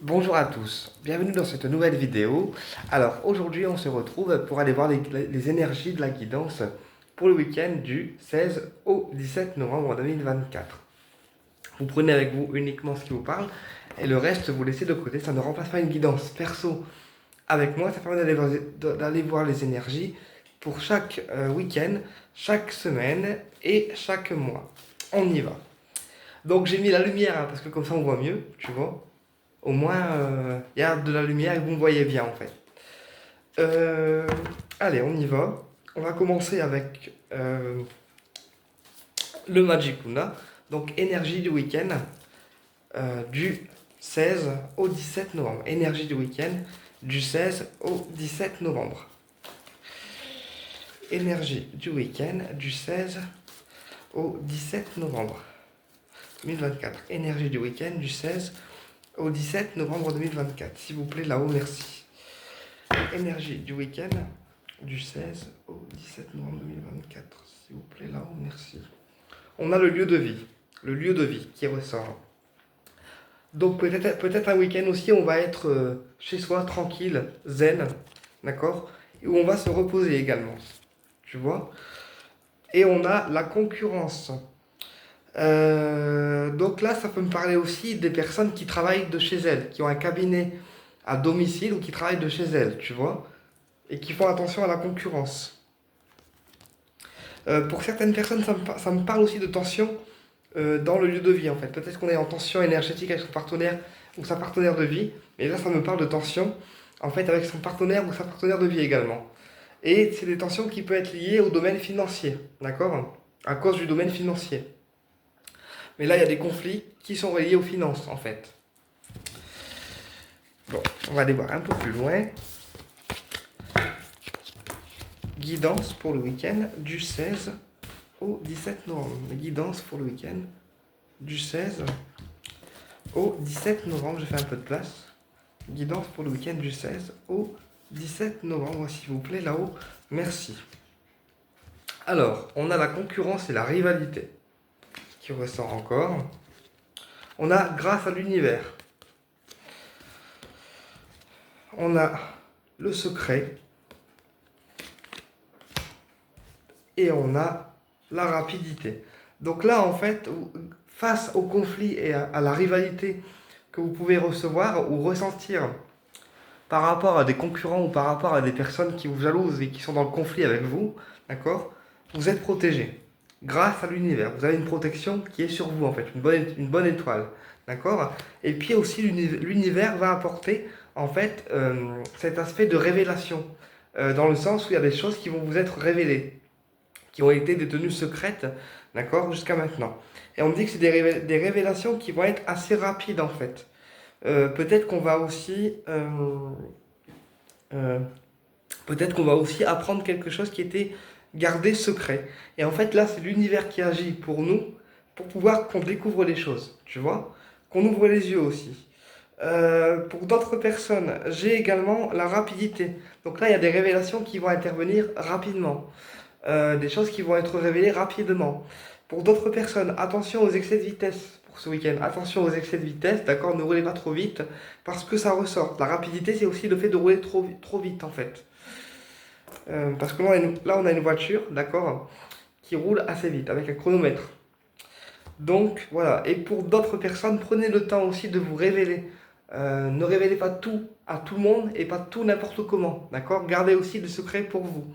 Bonjour à tous, bienvenue dans cette nouvelle vidéo. Alors aujourd'hui on se retrouve pour aller voir les énergies de la guidance pour le week-end du 16 au 17 novembre 2024. Vous prenez avec vous uniquement ce qui vous parle et le reste vous laissez de côté, ça ne remplace pas une guidance perso. Avec moi ça permet d'aller voir les énergies pour chaque week-end, chaque semaine et chaque mois. On y va. Donc j'ai mis la lumière hein, parce que comme ça on voit mieux, tu vois. Au moins, il y a de la lumière et vous me voyez bien en fait. Euh, Allez, on y va. On va commencer avec le Magicuna. Donc, énergie du week-end du 16 au 17 novembre. Énergie du week-end du 16 au 17 novembre. Énergie du week-end du 16 au 17 novembre 2024. Énergie du week-end du 16 au 17 novembre 2024. S'il vous plaît, là-haut, merci. Énergie du week-end du 16 au 17 novembre 2024. S'il vous plaît, là-haut, merci. On a le lieu de vie. Le lieu de vie qui ressort. Donc peut-être un week-end aussi, on va être chez soi, tranquille, zen, d'accord. Et où on va se reposer également. Tu vois. Et on a la concurrence. Donc là, ça peut me parler aussi des personnes qui travaillent de chez elles, qui ont un cabinet à domicile ou qui travaillent de chez elles, tu vois, et qui font attention à la concurrence. Pour certaines personnes, ça me parle aussi de tension dans le lieu de vie en fait. Peut-être qu'on est en tension énergétique avec son partenaire ou sa partenaire de vie, mais là, ça me parle de tension en fait avec son partenaire ou sa partenaire de vie également. Et c'est des tensions qui peuvent être liées au domaine financier, d'accord? À cause du domaine financier. Mais là, il y a des conflits qui sont reliés aux finances, en fait. Bon, on va aller voir un peu plus loin. Guidance pour le week-end du 16 au 17 novembre. Guidance pour le week-end du 16 au 17 novembre. Je fais un peu de place. Guidance pour le week-end du 16 au 17 novembre, s'il vous plaît, là-haut. Merci. Alors, on a la concurrence et la rivalité qui ressort encore. On a grâce à l'univers. On a le secret. Et on a la rapidité. Donc là, en fait, face au conflit et à la rivalité que vous pouvez recevoir ou ressentir par rapport à des concurrents ou par rapport à des personnes qui vous jalousent et qui sont dans le conflit avec vous, d'accord, vous êtes protégé. Grâce à l'univers, vous avez une protection qui est sur vous, en fait, une bonne étoile, d'accord. Et puis aussi, l'univers va apporter, en fait, cet aspect de révélation, dans le sens où il y a des choses qui vont vous être révélées qui ont été détenues secrètes, d'accord, jusqu'à maintenant. Et on me dit que c'est des révélations qui vont être assez rapides en fait. Peut-être qu'on va aussi, euh, peut-être qu'on va aussi apprendre quelque chose qui était gardé secret. Et en fait là, c'est l'univers qui agit pour nous, pour pouvoir qu'on découvre les choses, tu vois, qu'on ouvre les yeux aussi. Pour d'autres personnes, j'ai également la rapidité. Donc là, il y a des révélations qui vont intervenir rapidement. Des choses qui vont être révélées rapidement. Pour d'autres personnes, attention aux excès de vitesse pour ce week-end. Attention aux excès de vitesse, d'accord? Ne roulez pas trop vite parce que ça ressort. La rapidité, c'est aussi le fait de rouler trop vite en fait. Parce que là, on a une voiture, d'accord, qui roule assez vite avec un chronomètre. Donc voilà. Et pour d'autres personnes, prenez le temps aussi de vous révéler. Ne révélez pas tout à tout le monde et pas tout n'importe comment, d'accord? Gardez aussi des secrets pour vous.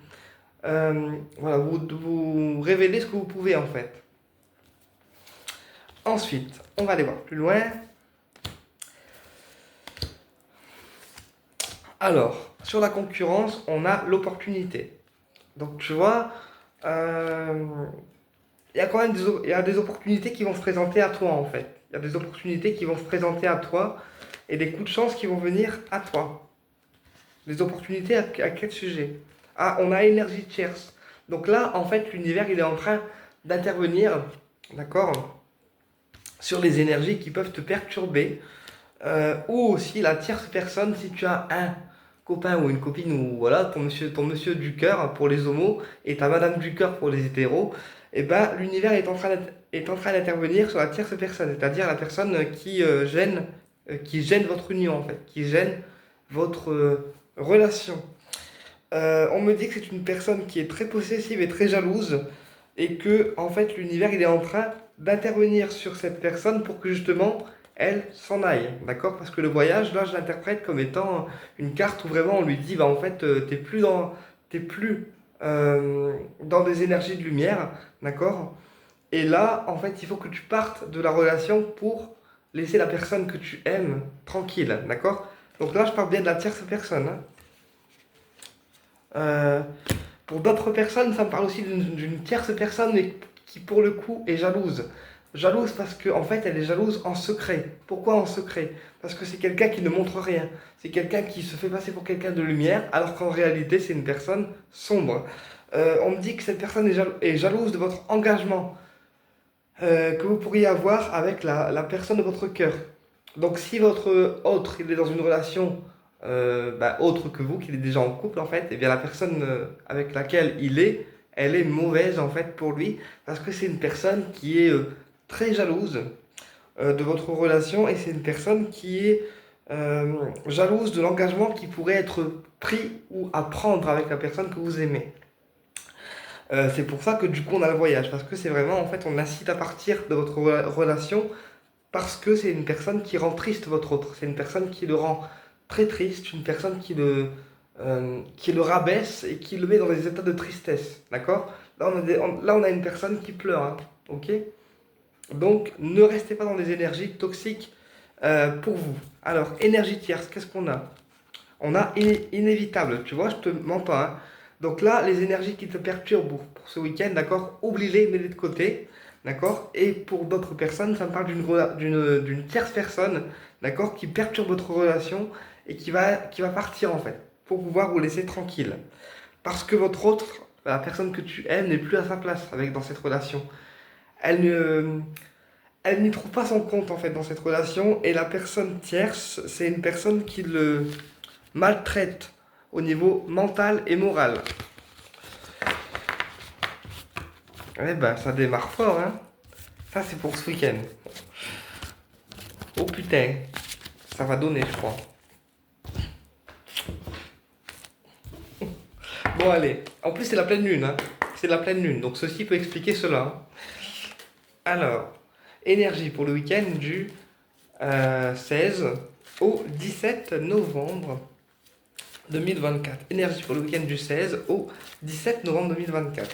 Voilà, vous révélez ce que vous pouvez en fait. Ensuite, on va aller voir plus loin. Alors, sur la concurrence, on a l'opportunité. Donc, tu vois, euh, il y a quand même il y a des opportunités qui vont se présenter à toi en fait. Il y a des opportunités qui vont se présenter à toi et des coups de chance qui vont venir à toi. Des opportunités à quel sujet? Ah, on a énergie tierce. Donc là, en fait, l'univers, il est en train d'intervenir, d'accord, sur les énergies qui peuvent te perturber, ou aussi la tierce personne si tu as un copain ou une copine ou voilà ton monsieur du cœur pour les homos et ta madame du cœur pour les hétéros, et ben l'univers est en train d'intervenir sur la tierce personne, c'est-à-dire la personne qui gêne qui gênent votre union en fait, qui gênent votre relation. On me dit que c'est une personne qui est très possessive et très jalouse et que en fait l'univers il est en train d'intervenir sur cette personne pour que justement elle s'en aille, d'accord? Parce que le voyage, là, je l'interprète comme étant une carte où vraiment on lui dit, bah en fait, t'es plus dans des énergies de lumière, d'accord? Et là, en fait, il faut que tu partes de la relation pour laisser la personne que tu aimes tranquille, d'accord? Donc là, je parle bien de la tierce personne, hein. Euh, pour d'autres personnes, ça me parle aussi d'une tierce personne, mais qui pour le coup est jalouse. Jalouse parce qu'en en fait, elle est jalouse en secret. Pourquoi en secret? Parce que c'est quelqu'un qui ne montre rien. C'est quelqu'un qui se fait passer pour quelqu'un de lumière, alors qu'en réalité, c'est une personne sombre. On me dit que cette personne est jalouse de votre engagement que vous pourriez avoir avec la personne de votre cœur. Donc si votre autre, il est dans une relation autre que vous, qu'il est déjà en couple en fait, et bien la personne avec laquelle il est, elle est mauvaise en fait pour lui, parce que c'est une personne qui est très jalouse de votre relation, et c'est une personne qui est jalouse de l'engagement qui pourrait être pris ou à prendre avec la personne que vous aimez. C'est pour ça que du coup on a le voyage, parce que c'est vraiment en fait on incite à partir de votre relation parce que c'est une personne qui rend triste votre autre, c'est une personne qui le rend très triste, une personne qui le rabaisse et qui le met dans des états de tristesse, d'accord? Là on a une personne qui pleure, hein, ok? Donc ne restez pas dans des énergies toxiques pour vous. Alors, énergie tierce, qu'est-ce qu'on a? On a inévitable, tu vois, je te mens pas, hein. Donc là, les énergies qui te perturbent pour ce week-end, d'accord, oublie-les, mets-les de côté, d'accord. Et pour d'autres personnes, ça me parle d'une tierce personne, d'accord, qui perturbe votre relation et qui va partir en fait, pour pouvoir vous laisser tranquille. Parce que votre autre, la personne que tu aimes, n'est plus à sa place dans cette relation. Elle ne, elle n'y trouve pas son compte en fait dans cette relation, et la personne tierce, c'est une personne qui le maltraite au niveau mental et moral. Eh ben, ça démarre fort, hein. Ça, c'est pour ce week-end. Oh putain, ça va donner, je crois. Bon, allez. En plus, c'est la pleine lune, hein. C'est la pleine lune, donc ceci peut expliquer cela, hein. Alors, énergie pour le week-end du 16 au 17 novembre 2024. Énergie pour le week-end du 16 au 17 novembre 2024.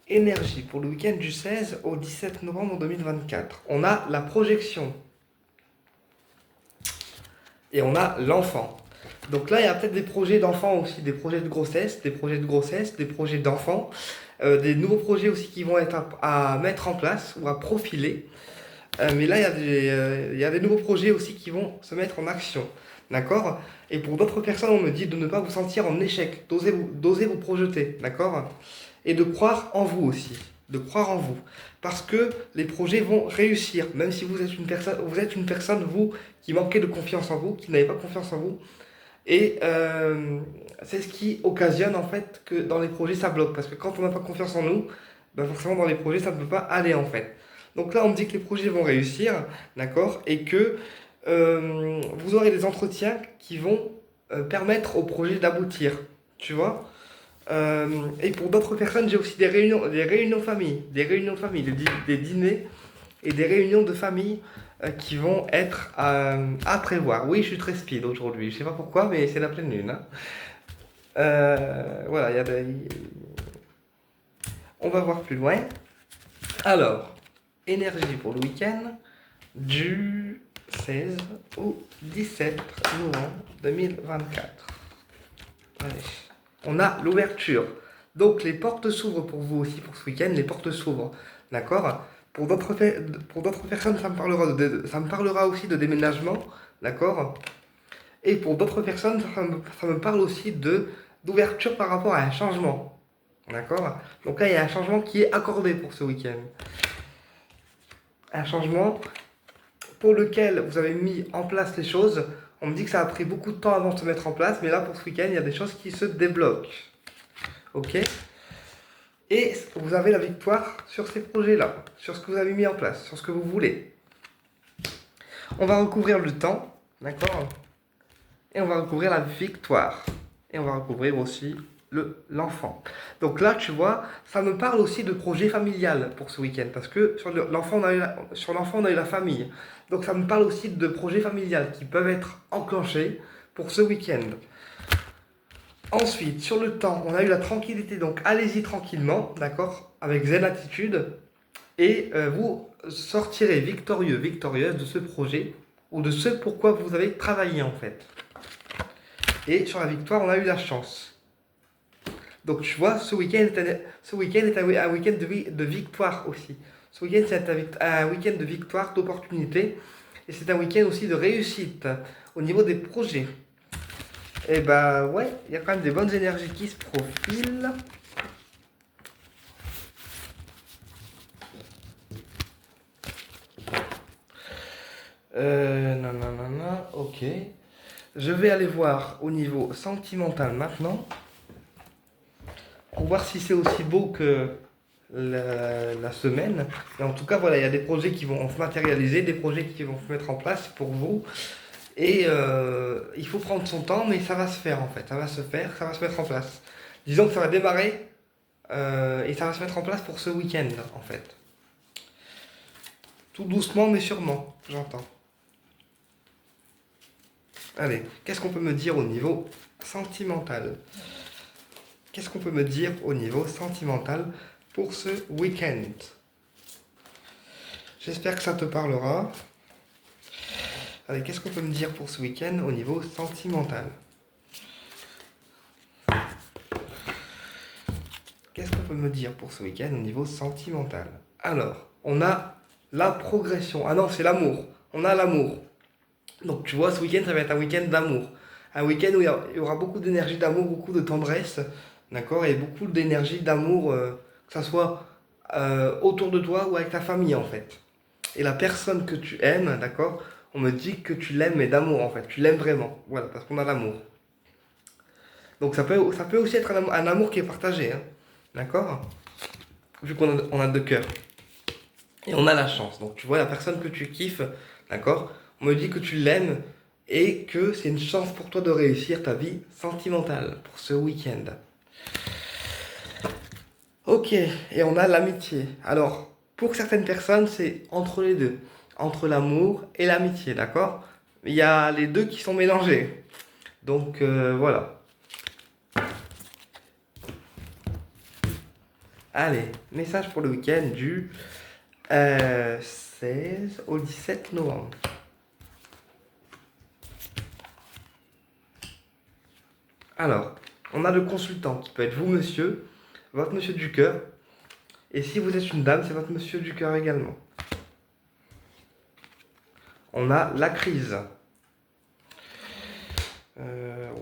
Énergie pour le week-end du 16 au 17 novembre 2024. On a la projection. Et on a l'enfant. Donc là, il y a peut-être des projets d'enfants aussi, des projets de grossesse, des projets d'enfants, des nouveaux projets aussi qui vont être à mettre en place ou à profiler. Mais là, il y a des nouveaux projets aussi qui vont se mettre en action. D'accord? Et pour d'autres personnes, on me dit de ne pas vous sentir en échec, d'oser vous projeter. D'accord? Et de croire en vous aussi. De croire en vous. Parce que les projets vont réussir. Même si vous êtes une personne, vous, qui manquez de confiance en vous, qui n'avez pas confiance en vous. Et c'est ce qui occasionne en fait que dans les projets ça bloque. Parce que quand on n'a pas confiance en nous, ben forcément dans les projets ça ne peut pas aller en fait. Donc là on me dit que les projets vont réussir, d'accord, et que vous aurez des entretiens qui vont permettre au projet d'aboutir, tu vois. Et pour d'autres personnes, j'ai aussi des réunions famille, des dîners et des réunions de famille qui vont être à prévoir. Oui, je suis très speed aujourd'hui. Je sais pas pourquoi, mais c'est la pleine lune, hein. Voilà, on va voir plus loin. Alors, énergie pour le week-end du 16 au 17 novembre 2024. Allez. On a l'ouverture. Donc les portes s'ouvrent pour vous aussi pour ce week-end, les portes s'ouvrent. D'accord? Pour d'autres personnes, ça me parlera aussi de déménagement. D'accord? Et pour d'autres personnes, ça me parle aussi d'ouverture par rapport à un changement. D'accord? Donc là, il y a un changement qui est accordé pour ce week-end. Un changement pour lequel vous avez mis en place les choses. On me dit que ça a pris beaucoup de temps avant de se mettre en place, mais là, pour ce week-end, il y a des choses qui se débloquent. Ok? Et vous avez la victoire sur ces projets-là, sur ce que vous avez mis en place, sur ce que vous voulez. On va recouvrir le temps, d'accord? Et on va recouvrir la victoire. Et on va recouvrir aussi l'enfant. Donc là, tu vois, ça me parle aussi de projet familial pour ce week-end. Parce que sur l'enfant, on a eu la famille. Donc ça me parle aussi de projets familiales qui peuvent être enclenchés pour ce week-end. Ensuite, sur le temps, on a eu la tranquillité. Donc allez-y tranquillement, d'accord? Avec zen attitude. Et vous sortirez victorieux, victorieuse de ce projet ou de ce pourquoi vous avez travaillé en fait. Et sur la victoire, on a eu la chance. Donc tu vois, ce week-end est un week-end de victoire aussi. Ce week-end, c'est un week-end de victoire, d'opportunité. Et c'est un week-end aussi de réussite au niveau des projets. Et bah ouais, il y a quand même des bonnes énergies qui se profilent. Non, non, non, non, ok. Je vais aller voir au niveau sentimental maintenant. Pour voir si c'est aussi beau que la semaine. Et en tout cas, voilà, il y a des projets qui vont se matérialiser, des projets qui vont se mettre en place pour vous. Et il faut prendre son temps, mais ça va se faire en fait. Ça va se faire, ça va se mettre en place. Disons que ça va démarrer et ça va se mettre en place pour ce week-end en fait. Tout doucement, mais sûrement, j'entends. Allez, qu'est-ce qu'on peut me dire au niveau sentimental? Qu'est-ce qu'on peut me dire au niveau sentimental pour ce week-end? J'espère que ça te parlera. Allez, qu'est-ce qu'on peut me dire pour ce week-end au niveau sentimental? Qu'est-ce qu'on peut me dire pour ce week-end au niveau sentimental? Alors, on a la progression. Ah non, c'est l'amour. On a l'amour. Donc tu vois, ce week-end, ça va être un week-end d'amour. Un week-end où il y aura beaucoup d'énergie d'amour, beaucoup de tendresse, d'accord? Et beaucoup d'énergie d'amour, que ça soit autour de toi ou avec ta famille, en fait. Et la personne que tu aimes, d'accord? On me dit que tu l'aimes, mais d'amour, en fait. Tu l'aimes vraiment. Voilà, parce qu'on a l'amour. Donc ça peut aussi être un amour qui est partagé, hein, d'accord? Vu qu'on a deux cœurs. Et on a la chance. Donc tu vois la personne que tu kiffes, d'accord? On me dit que tu l'aimes et que c'est une chance pour toi de réussir ta vie sentimentale pour ce week-end. Ok, et on a l'amitié. Alors, pour certaines personnes, c'est entre les deux. Entre l'amour et l'amitié, d'accord? Il y a les deux qui sont mélangés. Donc voilà. Allez, message pour le week-end du 16 au 17 novembre. Alors, on a le consultant qui peut être vous, monsieur, votre monsieur du cœur. Et si vous êtes une dame, c'est votre monsieur du cœur également. On a la crise.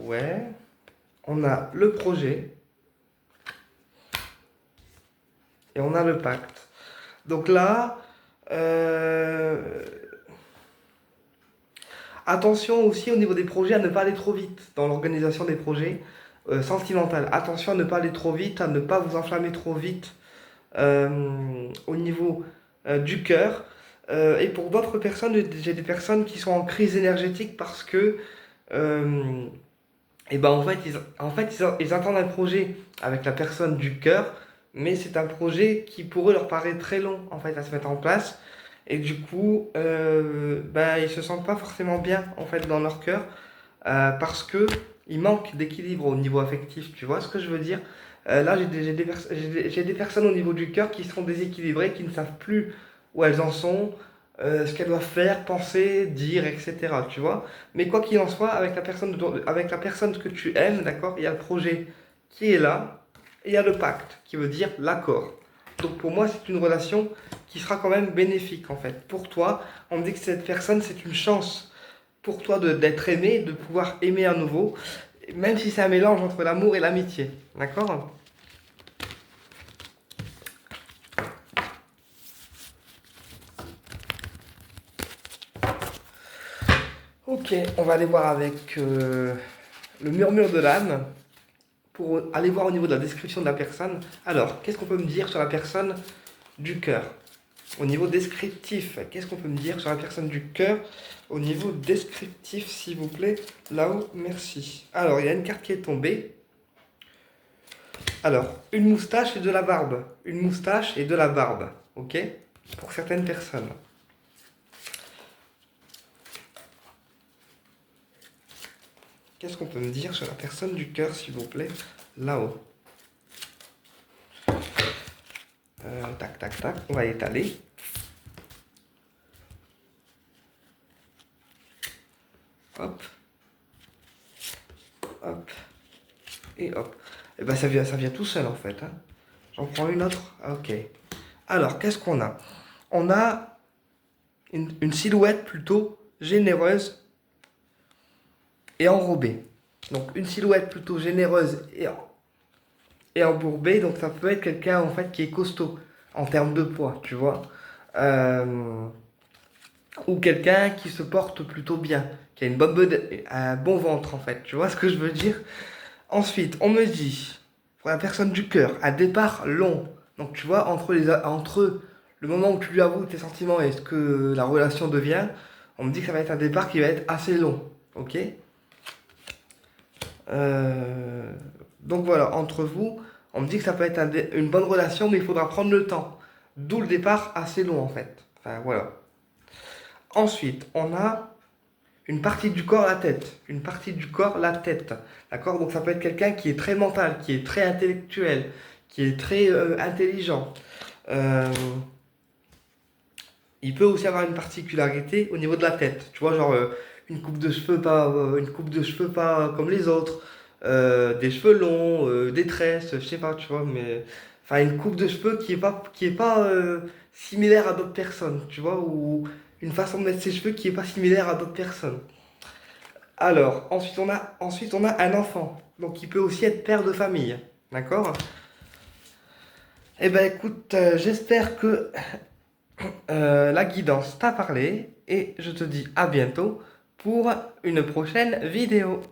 Ouais. On a le projet. Et on a le pacte. Donc là, attention aussi au niveau des projets à ne pas aller trop vite dans l'organisation des projets sentimentaux. Attention à ne pas aller trop vite, à ne pas vous enflammer trop vite au niveau du cœur. Et pour d'autres personnes, j'ai des personnes qui sont en crise énergétique parce que, et ben ils attendent un projet avec la personne du cœur, mais c'est un projet qui pour eux leur paraît très long en fait à se mettre en place. Et du coup, ben, ils se sentent pas forcément bien en fait dans leur cœur parce que il manque d'équilibre au niveau affectif. Tu vois ce que je veux dire? Là, j'ai des personnes au niveau du cœur qui sont déséquilibrées, qui ne savent plus où elles en sont, ce qu'elles doivent faire, penser, dire, etc. Tu vois? Mais quoi qu'il en soit, avec la personne que tu aimes, d'accord, il y a le projet qui est là, et il y a le pacte, qui veut dire l'accord. Donc pour moi, c'est une relation qui sera quand même bénéfique en fait. Pour toi, on me dit que cette personne, c'est une chance pour toi d'être aimé, de pouvoir aimer à nouveau, même si c'est un mélange entre l'amour et l'amitié. D'accord? Ok, on va aller voir avec le murmure de l'âme pour aller voir au niveau de la description de la personne. Alors, qu'est-ce qu'on peut me dire sur la personne du cœur? Au niveau descriptif, qu'est-ce qu'on peut me dire sur la personne du cœur? Au niveau descriptif, s'il vous plaît, là-haut, merci. Alors, il y a une carte qui est tombée. Alors, une moustache et de la barbe. Une moustache et de la barbe, ok? Pour certaines personnes. Qu'est-ce qu'on peut me dire sur la personne du cœur, s'il vous plaît, là-haut? Tac, tac, tac, on va étaler. Hop. Hop. Et hop. Et ben ça vient tout seul en fait, hein. J'en prends une autre. Ok. Alors, qu'est-ce qu'on a? On a une silhouette plutôt généreuse et enrobée. Donc, une silhouette plutôt généreuse et embourbée. Donc, ça peut être quelqu'un en fait qui est costaud en termes de poids, tu vois. Ou quelqu'un qui se porte plutôt bien, qui a un bon ventre en fait. Tu vois ce que je veux dire? Ensuite, on me dit, pour la personne du cœur, un départ long. Donc tu vois, entre le moment où tu lui avoues tes sentiments et ce que la relation devient, on me dit que ça va être un départ qui va être assez long. Ok? Donc voilà, entre vous, on me dit que ça peut être une bonne relation, mais il faudra prendre le temps. D'où le départ assez long en fait. Enfin voilà. Ensuite, on a une partie du corps, la tête. Une partie du corps, la tête. D'accord? Donc ça peut être quelqu'un qui est très mental, qui est très intellectuel, qui est très intelligent. Euh, il peut aussi avoir une particularité au niveau de la tête. Tu vois, genre une coupe de cheveux pas comme les autres, des cheveux longs, des tresses, je sais pas, tu vois, mais enfin une coupe de cheveux qui est pas similaire à d'autres personnes, tu vois, ou une façon de mettre ses cheveux qui est pas similaire à d'autres personnes. Alors, ensuite on a un enfant. Donc, il peut aussi être père de famille. D'accord? Eh ben, écoute, j'espère que la guidance t'a parlé et je te dis à bientôt pour une prochaine vidéo.